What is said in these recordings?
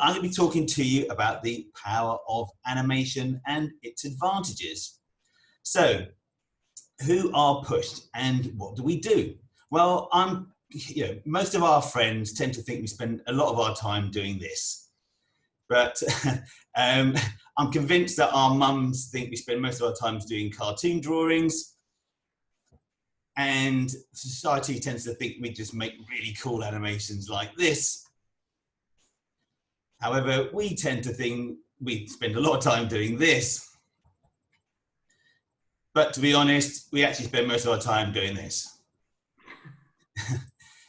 I'm going to be talking to you about the power of animation and its advantages. So, who are pushed and what do we do? Well, most of our friends tend to think we spend a lot of our time doing this, but I'm convinced that our mums think we spend most of our time doing cartoon drawings, and society tends to think we just make really cool animations like this. However, we tend to think we spend a lot of time doing this. But to be honest, we actually spend most of our time doing this.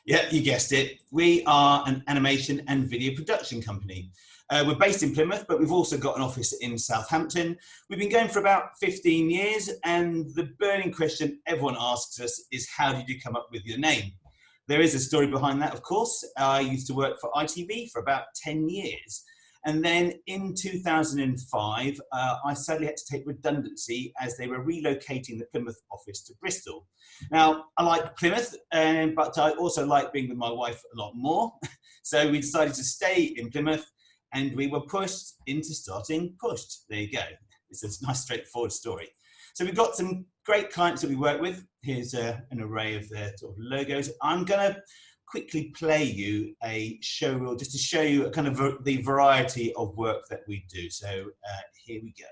Yeah, you guessed it. We are an animation and video production company. We're based in Plymouth, but we've also got an office in Southampton. We've been going for about 15 years, and the burning question everyone asks us is, how did you come up with your name? There is a story behind that, of course. I used to work for ITV for about 10 years. And then in 2005, I sadly had to take redundancy as they were relocating the Plymouth office to Bristol. Now, I like Plymouth, but I also like being with my wife a lot more. So we decided to stay in Plymouth, and we were pushed into starting Pushed. There you go. It's a nice, straightforward story. So we've got some great clients that we work with. Here's an array of their sort of logos. I'm going to quickly play you a show reel just to show you kind of the variety of work that we do. So here we go.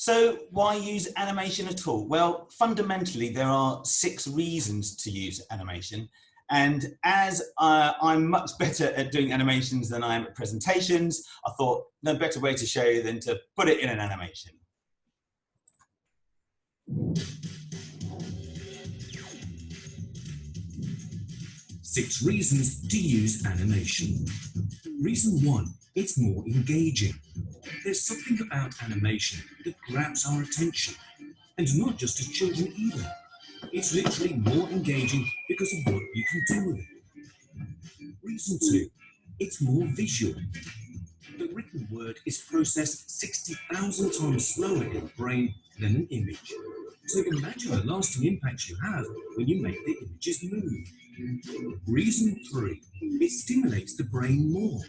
So why use animation at all? Well, fundamentally, there are 6 reasons to use animation. And as I'm much better at doing animations than I am at presentations, I thought no better way to show you than to put it in an animation. Six reasons to use animation. Reason 1, it's more engaging. There's something about animation that grabs our attention, and not just as children either. It's literally more engaging because of what you can do with it. Reason 2, it's more visual. The written word is processed 60,000 times slower in the brain than an image. So imagine the lasting impact you have when you make the images move. Reason 3, it stimulates the brain more.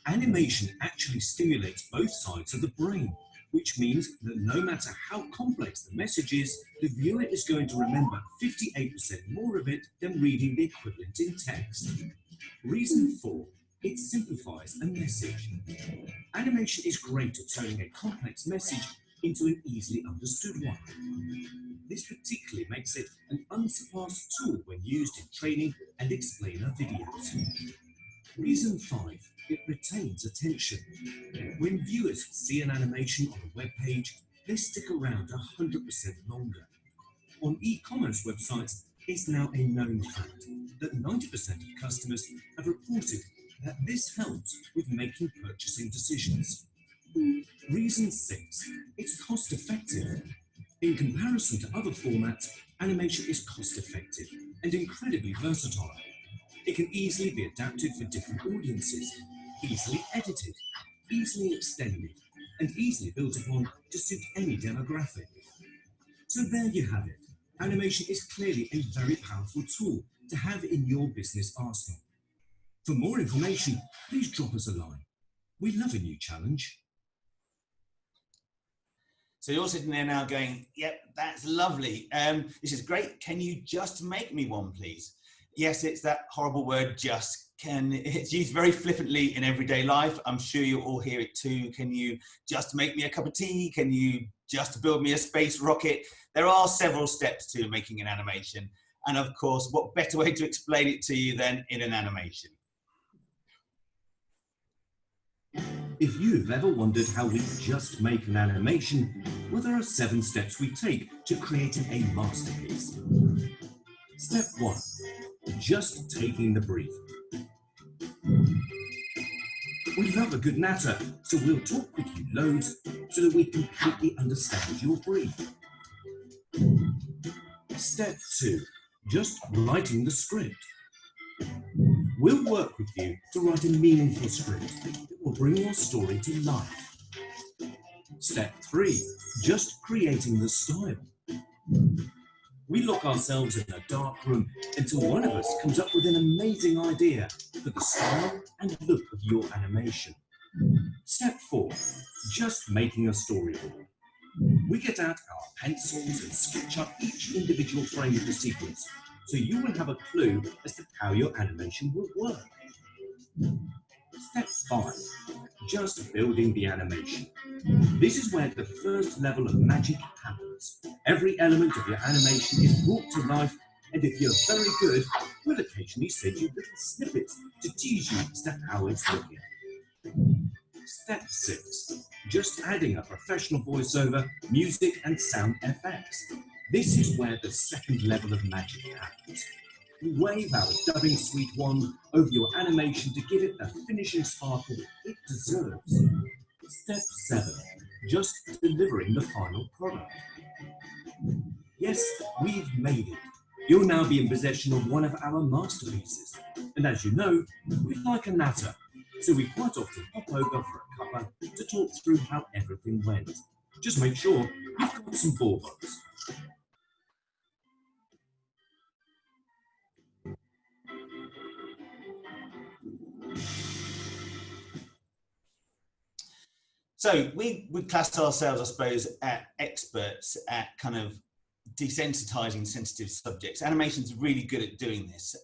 Animation actually stimulates both sides of the brain, which means that no matter how complex the message is, the viewer is going to remember 58% more of it than reading the equivalent in text. Reason 4, it simplifies a message. Animation is great at turning a complex message into an easily understood one. This particularly makes it an unsurpassed tool when used in training and explainer videos. Reason 5, it retains attention. When viewers see an animation on a web page, they stick around 100% longer. On e-commerce websites, it's now a known fact that 90% of customers have reported that this helps with making purchasing decisions. Reason 6, it's cost-effective. In comparison to other formats, animation is cost-effective and incredibly versatile. It can easily be adapted for different audiences, easily edited, easily extended, and easily built upon to suit any demographic. So there you have it. Animation is clearly a very powerful tool to have in your business arsenal. For more information, please drop us a line. We love a new challenge. So you're sitting there now going, yep, that's lovely. This is great. Can you just make me one, please? Yes, it's that horrible word, just. It's used very flippantly in everyday life. I'm sure you all hear it too. Can you just make me a cup of tea? Can you just build me a space rocket? There are several steps to making an animation. And of course, what better way to explain it to you than in an animation? If you've ever wondered how we just make an animation, well, there are 7 steps we take to creating a masterpiece. Step 1, just taking the brief. We love a good natter, so we'll talk with you loads so that we completely understand your brief. Step 2, just writing the script. We'll work with you to write a meaningful script that will bring your story to life. Step 3, just creating the style. We lock ourselves in a dark room until one of us comes up with an amazing idea for the style and look of your animation. Step 4, just making a storyboard. We get out our pencils and sketch up each individual frame of the sequence, so you will have a clue as to how your animation will work. Step 5, just building the animation. This is where the first level of magic happens. Every element of your animation is brought to life, and if you're very good, we'll occasionally send you little snippets to tease you as to how it's looking. Step 6, just adding a professional voiceover, music and sound effects. This is where the second level of magic happens. We wave our dubbing sweet wand over your animation to give it the finishing sparkle it deserves. Step 7, just delivering the final product. Yes, we've made it. You'll now be in possession of one of our masterpieces. And as you know, we like a natter, so we quite often pop over for a cuppa to talk through how everything went. Just make sure you've got some bourbons. So we would class ourselves, I suppose, at experts at kind of desensitizing sensitive subjects. Animation's really good at doing this.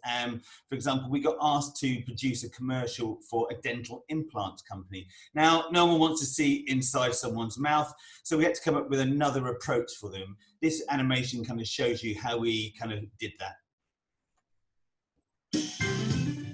For example, we got asked to produce a commercial for a dental implant company. Now, no one wants to see inside someone's mouth, so we had to come up with another approach for them. This animation kind of shows you how we kind of did that.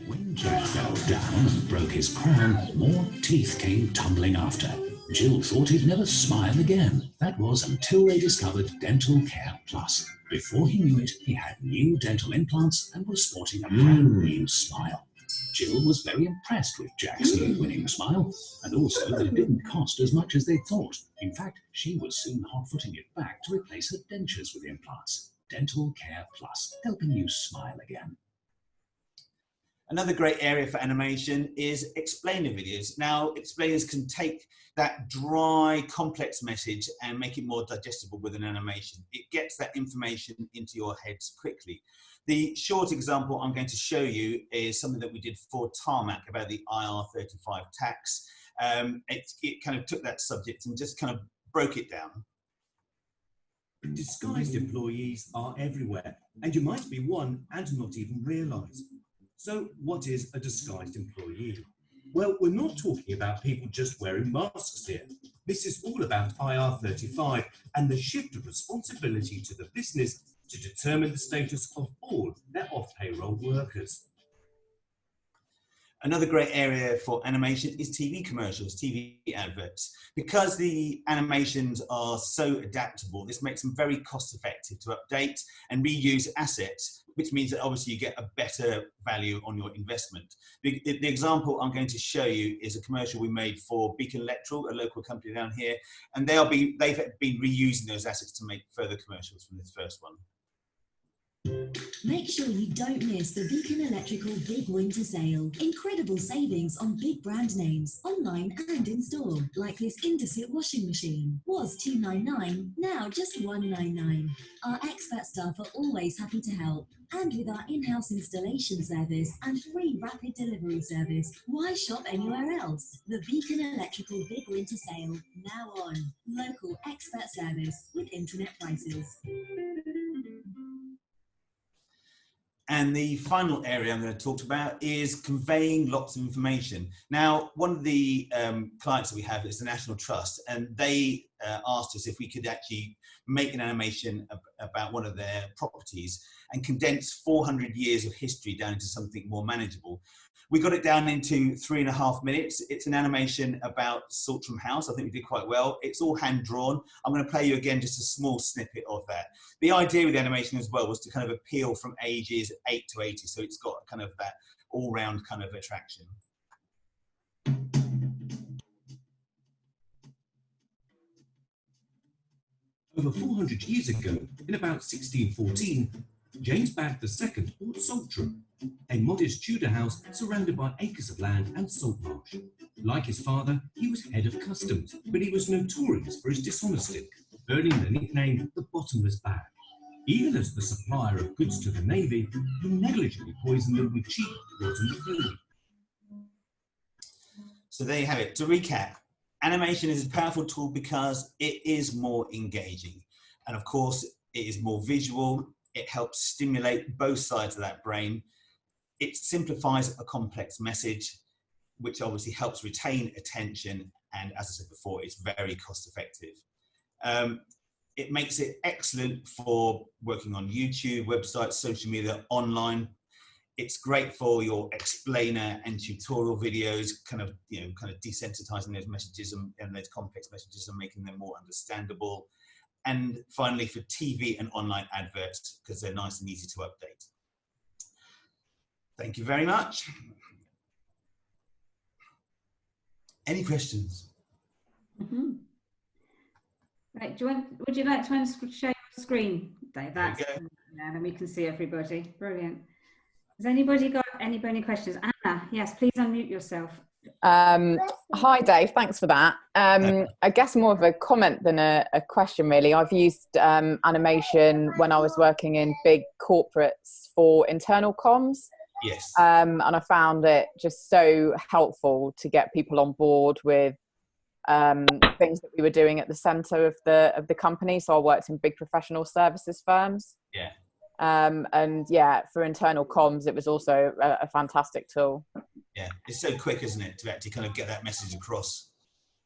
When Jack fell down and broke his crown, more teeth came tumbling after. Jill thought he'd never smile again. That was until they discovered Dental Care Plus. Before he knew it, he had new dental implants and was sporting a brand new smile. Jill was very impressed with Jack's new winning smile, and also that it didn't cost as much as they thought. In fact, she was soon hot-footing it back to replace her dentures with implants. Dental Care Plus, helping you smile again. Another great area for animation is explainer videos. Now, explainers can take that dry, complex message and make it more digestible with an animation. It gets that information into your heads quickly. The short example I'm going to show you is something that we did for Tarmac about the IR35 tax. It kind of took that subject and just kind of broke it down. Disguised employees are everywhere, and you might be one and not even realise. So what is a disguised employee? Well, we're not talking about people just wearing masks here. This is all about IR35 and the shift of responsibility to the business to determine the status of all their off-payroll workers. Another great area for animation is TV commercials, TV adverts. Because the animations are so adaptable, this makes them very cost effective to update and reuse assets, which means that obviously you get a better value on your investment. The example I'm going to show you is a commercial we made for Beacon Electoral, a local company down here, and they've been reusing those assets to make further commercials from this first one. Make sure you don't miss the Beacon Electrical Big Winter Sale. Incredible savings on big brand names, online and in store, like this Indesit washing machine. Was $299, now just $199. Our expert staff are always happy to help. And with our in-house installation service and free rapid delivery service, why shop anywhere else? The Beacon Electrical Big Winter Sale, now on. Local expert service with internet prices. And the final area I'm going to talk about is conveying lots of information. Now, one of the clients that we have is the National Trust, and they asked us if we could actually make an animation about one of their properties and condense 400 years of history down into something more manageable. We got it down into 3.5 minutes. It's an animation about Saltram House. I think we did quite well. It's all hand drawn. I'm going to play you again just a small snippet of that. The idea with the animation as well was to kind of appeal from ages 8 to 80. So it's got kind of that all-round kind of attraction. Over 400 years ago, in about 1614, James Bagg II bought Saltram, a modest Tudor house surrounded by acres of land and salt marsh. Like his father, he was head of customs, but he was notorious for his dishonesty, earning the nickname the Bottomless Bag. Even as the supplier of goods to the Navy, he negligently poisoned them with cheap, rotten food. So there you have it. To recap, animation is a powerful tool because it is more engaging. And of course, it is more visual. It helps stimulate both sides of that brain. It simplifies a complex message, which obviously helps retain attention. And as I said before, it's very cost effective. It makes it excellent for working on YouTube, websites, social media, online. It's great for your explainer and tutorial videos, kind of desensitizing those messages and those complex messages and making them more understandable. And finally, for TV and online adverts, because they're nice and easy to update. Thank you very much. Any questions? Mm-hmm. Right, would you like to share your screen, Dave? That's, yeah, then we can see everybody. Brilliant. Has anybody got any questions? Anna, yes, please unmute yourself. Hi Dave, thanks for that. I guess more of a comment than a question really. I've used animation when I was working in big corporates for internal comms. Yes. And I found it just so helpful to get people on board with things that we were doing at the centre of the company. So I worked in big professional services firms. Yeah. And yeah, for internal comms, it was also a fantastic tool. Yeah, it's so quick, isn't it, to actually kind of get that message across?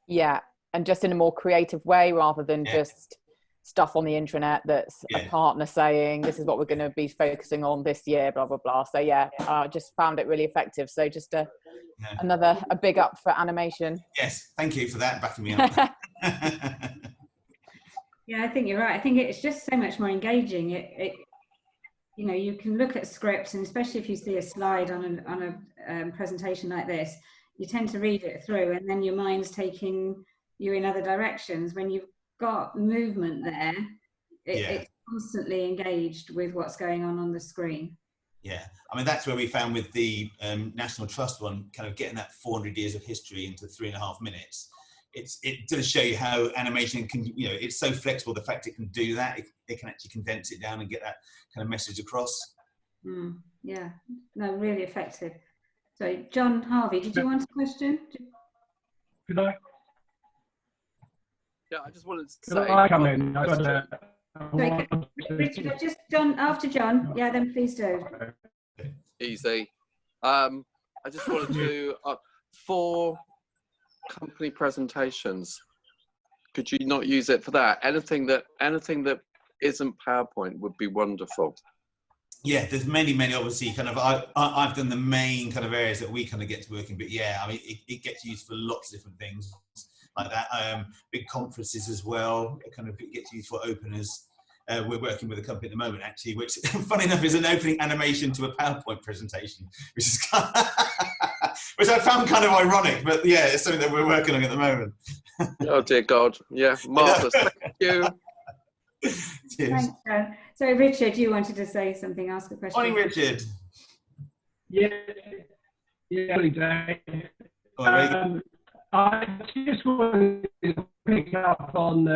Yeah, and just in a more creative way rather than just stuff on the intranet that's a partner saying this is what we're going to be focusing on this year, blah blah blah. So yeah, I just found it really effective. So just a big up for animation. Yes, thank you for that, backing me up. Yeah, I think you're right. I think it's just so much more engaging. You know, you can look at scripts, and especially if you see a slide on a presentation like this, you tend to read it through, and then your mind's taking you in other directions. When you've got movement there, it's constantly engaged with what's going on the screen. Yeah, I mean, that's where we found with the National Trust one, kind of getting that 400 years of history into 3.5 minutes. It does show you how animation can, you know, it's so flexible. The fact it can do that, it can actually condense it down and get that kind of message across. Yeah, no, really effective. So, John Harvey, did you want a question? Could I? Yeah, I just wanted to say. Could I come in? Sorry, Richard, just John, after John. Yeah, then please do. Easy. I just wanted to for company presentations, could you not use it for that? Anything that isn't PowerPoint would be wonderful. Yeah, there's many obviously kind of I've done the main kind of areas that we kind of get to work in, but yeah, I mean it gets used for lots of different things like that. Big conferences as well, it gets used for openers. We're working with a company at the moment actually, which funny enough is an opening animation to a PowerPoint presentation, which is which I found kind of ironic, but yeah, it's something that we're working on at the moment. Oh dear God, yeah, marvelous. Thank you. Cheers. Thanks, John. So Richard, you wanted to say something, ask a question. Morning, Richard. Yeah, Dave. I just wanted to pick up on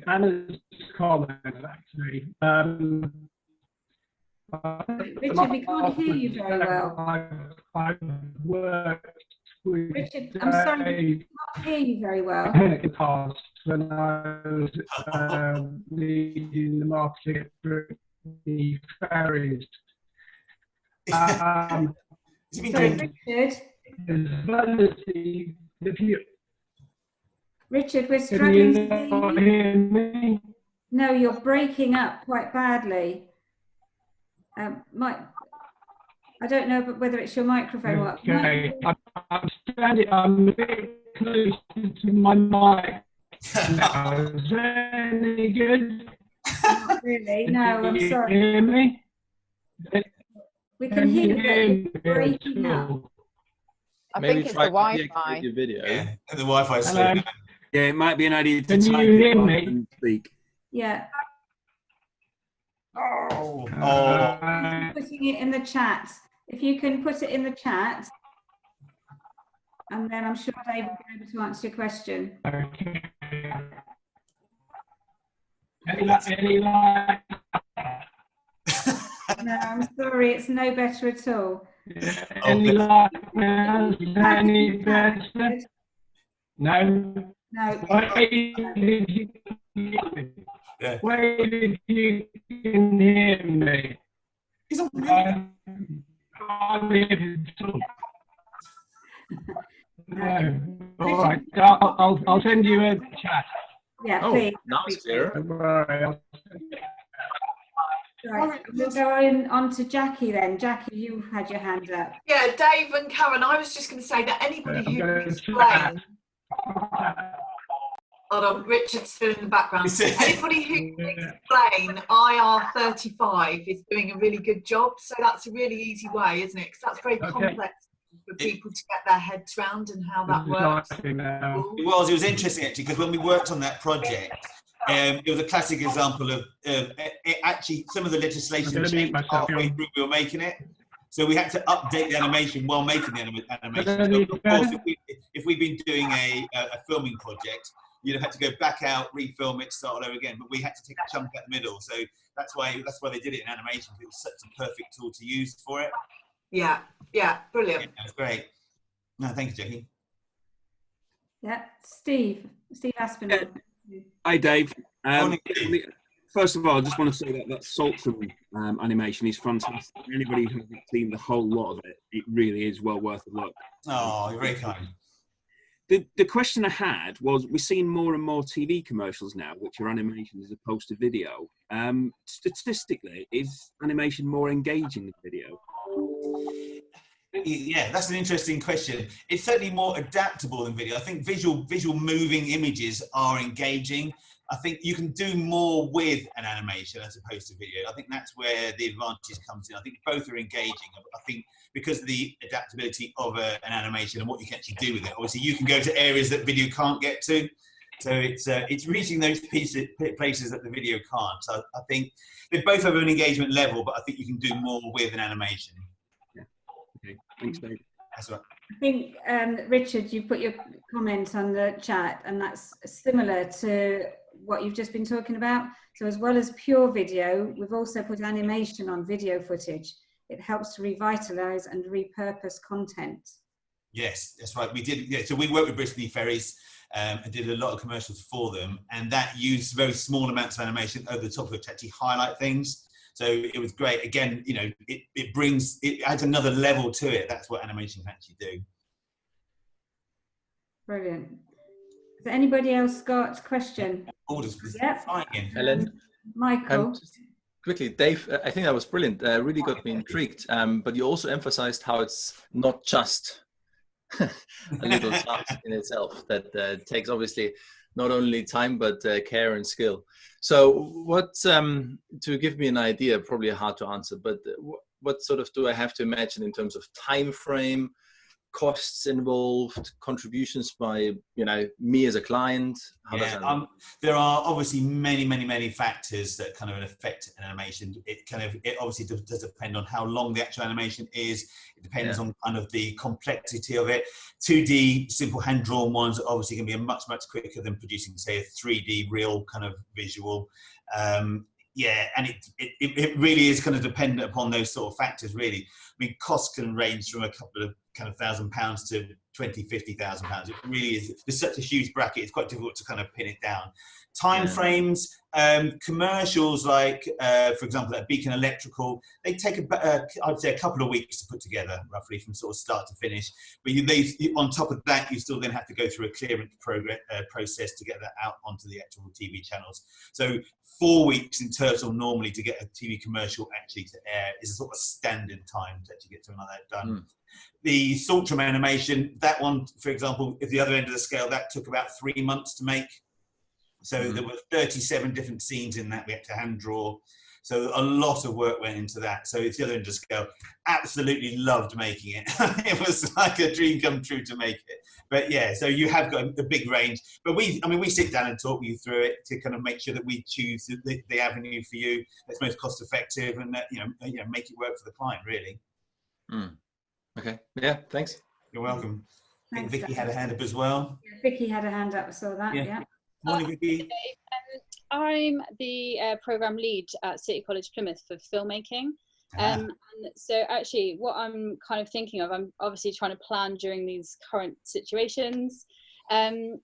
Anna's comment, actually. Richard, we can't hear you very well. I've worked with Richard, I'm sorry, we can't hear you very well. In the past, when I was leading the marketing for the ferries. Has he been Sorry, drinking? Richard. If you, Richard, we're can struggling you to hear not you. hear me? No, you're breaking up quite badly. I don't know whether it's your microphone or Okay, I'm a bit closer to my mic now. Is that any good? Not really. No, I'm Can sorry. you hear me? We can hear you, but it's hear me breaking at up. all? I Maybe think it's the try to Wi-Fi. deactivate your video. Yeah, and the Wi-Fi is slow Hello? down. Yeah, it might be an idea to Can you type hear it rather me? than speak. Yeah. Oh. Putting it in the chat. If you can put it in the chat, and then I'm sure Dave will be able to answer your question. Okay. Any like? No, I'm sorry, it's no better at all. Any like now? Is that any better? No. No. Yeah. Wait if you can hear me. He's on mute. Can't hear you at all. No. All right. I'll send you a chat. Yeah, Oh, please. now it's clear. Don't worry. Right, we'll go on to Jackie then. Jackie, you had your hand up. Yeah, Dave and Karen, I was just going to say that anybody who can explain. Hold on, Richard's still in the background. Anybody who can explain IR35 is doing a really good job. So that's a really easy way, isn't it? Because that's very complex for people to get their heads around and how that works. It was interesting actually, because when we worked on that project, it was a classic example of actually some of the legislation changed halfway through we were making it. So we had to update the animation while making the animation. So of course, if we'd been doing a filming project, you'd have had to go back out, refilm it, start all over again. But we had to take a chunk at the middle. So that's why they did it in animation. It was such a perfect tool to use for it. Yeah, brilliant. Yeah, that's great. No, thank you, Jackie. Yeah, Steve Aspinall. Hi, Dave. First of all, I just want to say that Saltram animation is fantastic. Anybody who hasn't seen the whole lot of it, it really is well worth a look. Oh, you're very kind. The question I had was, we're seeing more and more TV commercials now, which are animation as opposed to video. Statistically, is animation more engaging than video? Yeah, that's an interesting question. It's certainly more adaptable than video. I think visual moving images are engaging. I think you can do more with an animation as opposed to video. I think that's where the advantage comes in. I think both are engaging. I think because of the adaptability of an animation and what you can actually do with it. Obviously, you can go to areas that video can't get to. So it's reaching those places that the video can't. So I think they both have an engagement level, but I think you can do more with an animation. Yeah. Okay. Thanks, Dave. That's right. I think, Richard, you put your comment on the chat, and that's similar to what you've just been talking about. So as well as pure video, we've also put animation on video footage. It helps to revitalize and repurpose content. Yes, that's right. We did. Yeah, so we worked with Bristol Ferries and did a lot of commercials for them, and that used very small amounts of animation over the top of it to actually highlight things. So it was great. Again, you know, it adds another level to it. That's what animation can actually do. Brilliant. Has anybody else got a question? Orders. Yep. Ellen. Michael. Quickly, Dave, I think that was brilliant. Really got me intrigued. But you also emphasized how it's not just a little task in itself, that takes obviously not only time, but care and skill. So what, to give me an idea, probably hard to answer, but what sort of do I have to imagine in terms of time frame, costs involved, contributions by, you know, me as a client? How does that there are obviously many factors that kind of affect an animation. It obviously does depend on how long the actual animation is. It depends on kind of the complexity of it. 2D simple hand drawn ones are obviously going to be much quicker than producing, say, a 3D real kind of visual. Yeah, and it really is kind of dependent upon those sort of factors, really. I mean, costs can range from a couple of kind of £1,000 to 20, £50,000. It really is. There's such a huge bracket. It's quite difficult to kind of pin it down. Time frames, commercials like, for example, at Beacon Electrical, they take I'd say a couple of weeks to put together, roughly from sort of start to finish. But on top of that, you still then have to go through a clearance process to get that out onto the actual TV channels. So 4 weeks in total normally to get a TV commercial actually to air is a sort of standard time to actually get something like that done. The Saltram animation, that one, for example, at the other end of the scale, that took about 3 months to make. So there were 37 different scenes in that we had to hand draw. So a lot of work went into that. So it's the other end of the scale. Absolutely loved making it. It was like a dream come true to make it. But yeah, so you have got a big range. But we sit down and talk you through it to kind of make sure that we choose the avenue for you that's most cost effective and that, make it work for the client, really. Okay. Yeah. Thanks. You're welcome. I think Vicky had a hand up as well. Yeah, Vicky had a hand up. I saw that. Yeah. Morning, Vicky. I'm the program lead at City College Plymouth for filmmaking. And so actually what I'm kind of thinking of, I'm obviously trying to plan during these current situations. And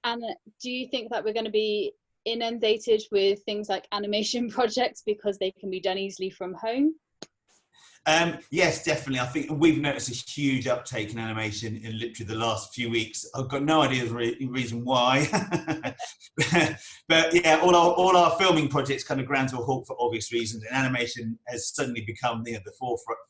do you think that we're going to be inundated with things like animation projects because they can be done easily from home? Yes, definitely. I think we've noticed a huge uptake in animation in literally the last few weeks. I've got no idea the reason why, but yeah, all our filming projects kind of ground to a halt for obvious reasons, and animation has suddenly become the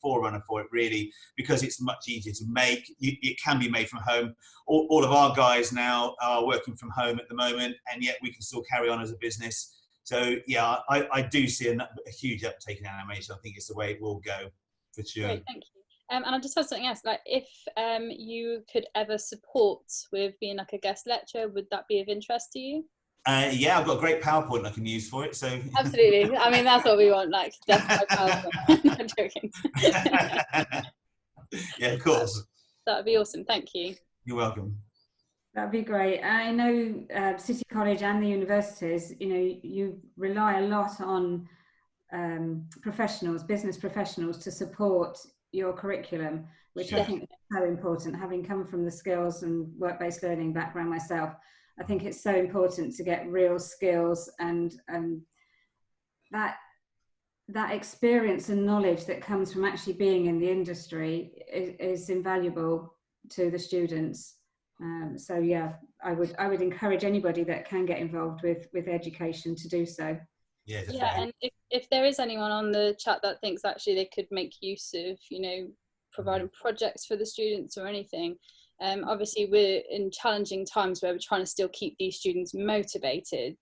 forerunner for it, really, because it's much easier to make. It can be made from home. All of our guys now are working from home at the moment, and yet we can still carry on as a business. So yeah, I do see a huge uptake in animation. I think it's the way it will go, for sure. Great, thank you. And I just have something else, like if you could ever support with being like a guest lecturer, would that be of interest to you? Yeah, I've got a great PowerPoint I can use for it. So absolutely. I mean, that's what we want, like definitely PowerPoint. Not joking. Yeah, of course. That would be awesome. Thank you. You're welcome. That'd be great. I know City College and the universities, you rely a lot on business professionals to support your curriculum, which I think is so important. Having come from the skills and work-based learning background myself, I think it's so important to get real skills and that experience and knowledge that comes from actually being in the industry is invaluable to the students. So yeah, I would encourage anybody that can get involved with education to do so. Yeah, and if there is anyone on the chat that thinks actually they could make use of, providing projects for the students or anything, obviously we're in challenging times where we're trying to still keep these students motivated.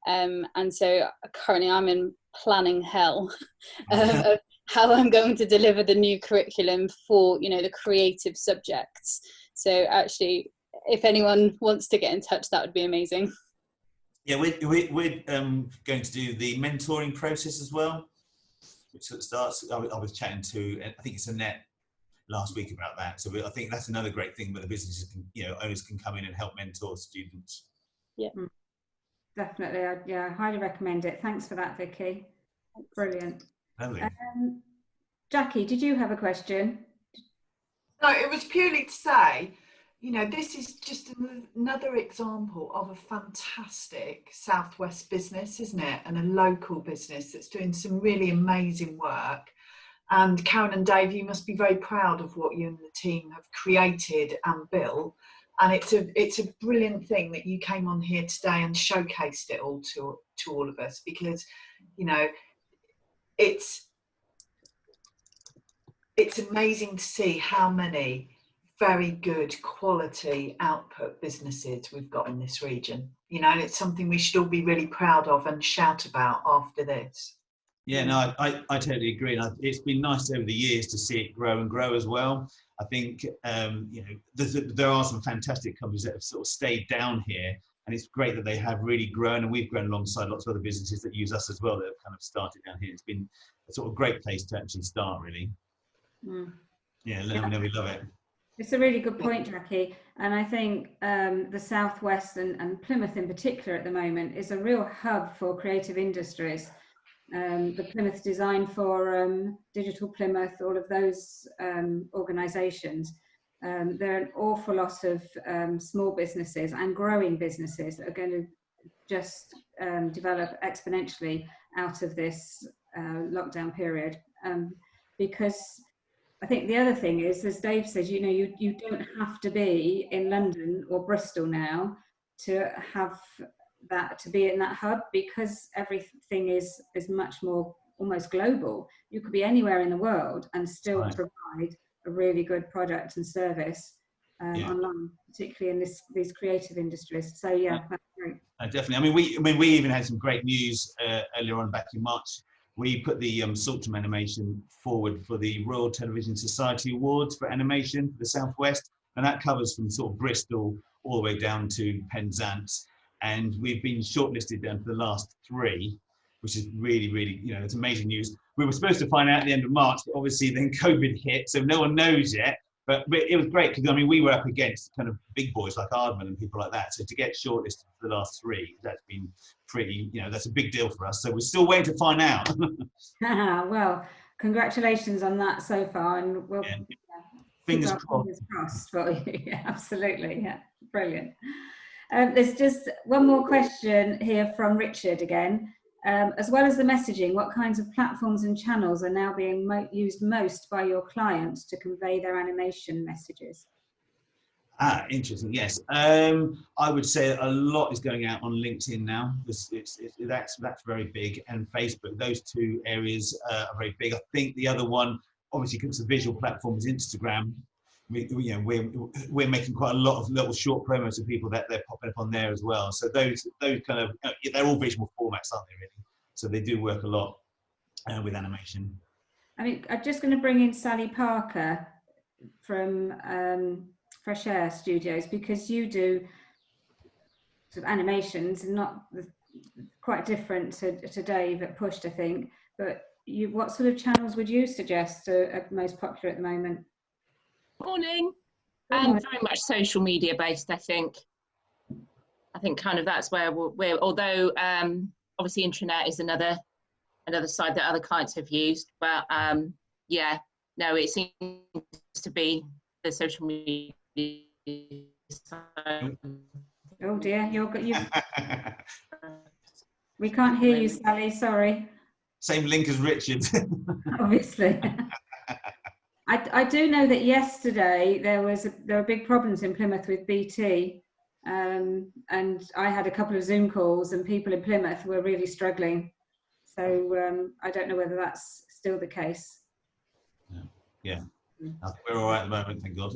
And so currently I'm in planning hell of how I'm going to deliver the new curriculum for, the creative subjects. So actually, if anyone wants to get in touch, that would be amazing. Yeah, we're going to do the mentoring process as well, which sort of starts. I was chatting to, I think it's Annette last week about that. So I think that's another great thing where the businesses can, owners can come in and help mentor students. Yeah, definitely. I highly recommend it. Thanks for that, Vicky. Brilliant. Jackie, did you have a question? No, it was purely to say, this is just another example of a fantastic Southwest business, isn't it? And a local business that's doing some really amazing work. And Karen and Dave, you must be very proud of what you and the team have created and built. And it's a brilliant thing that you came on here today and showcased it all to all of us, because, it's amazing to see how many very good quality output businesses we've got in this region, and it's something we should all be really proud of and shout about after this. Yeah, no, I totally agree. And it's been nice over the years to see it grow and grow as well. I think, there are some fantastic companies that have sort of stayed down here, and it's great that they have really grown, and we've grown alongside lots of other businesses that use us as well that have kind of started down here. It's been a sort of great place to actually start, really. Yeah, we love it. It's a really good point, Jackie. And I think the Southwest and Plymouth in particular at the moment is a real hub for creative industries. The Plymouth Design Forum, Digital Plymouth, all of those organisations there are an awful lot of small businesses and growing businesses that are going to just develop exponentially out of this lockdown period, because I think the other thing is, as Dave says, you know, you don't have to be in London or Bristol now to have that, to be in that hub, because everything is much more almost global. You could be anywhere in the world and still provide a really good product and service online, particularly in these creative industries. So yeah, that's great. Definitely. I mean, we even had some great news earlier on back in March. We put the Saltram animation forward for the Royal Television Society Awards for animation for the Southwest, and that covers from sort of Bristol all the way down to Penzance. And we've been shortlisted down to the last 3, which is really, really, you know, it's amazing news. We were supposed to find out at the end of March, but obviously then COVID hit, so no one knows yet. But it was great because, I mean, we were up against kind of big boys like Aardman and people like that. So to get shortlisted for the last 3, that's been pretty, you know, that's a big deal for us. So we're still waiting to find out. Well, congratulations on that so far. And we'll fingers crossed for you. Yeah, absolutely. Yeah, brilliant. There's just one more question here from Richard again. As well as the messaging, what kinds of platforms and channels are now being used most by your clients to convey their animation messages? Interesting. Yes, I would say a lot is going out on LinkedIn now. That's very big, and Facebook. Those 2 areas are very big. I think the other one, obviously, because it's a visual platform, is Instagram. We're making quite a lot of little short promos of people that they're popping up on there as well. So those kind of, they're all visual formats, aren't they, really? So they do work a lot with animation. I mean, I'm just going to bring in Sally Parker from Fresh Air Studios, because you do sort of animations, and not quite different to Dave at Pushed, I think. But what sort of channels would you suggest are most popular at the moment? Morning. Very much social media based, I think. I think kind of that's where we're, although obviously intranet is another side that other clients have used, but yeah, no, it seems to be the social media side. Oh dear, we can't hear you, Sally, sorry. Same link as Richard. Obviously. I do know that yesterday there were big problems in Plymouth with BT, and I had a couple of Zoom calls, and people in Plymouth were really struggling. So I don't know whether that's still the case. Yeah. We're all right at the moment, thank God.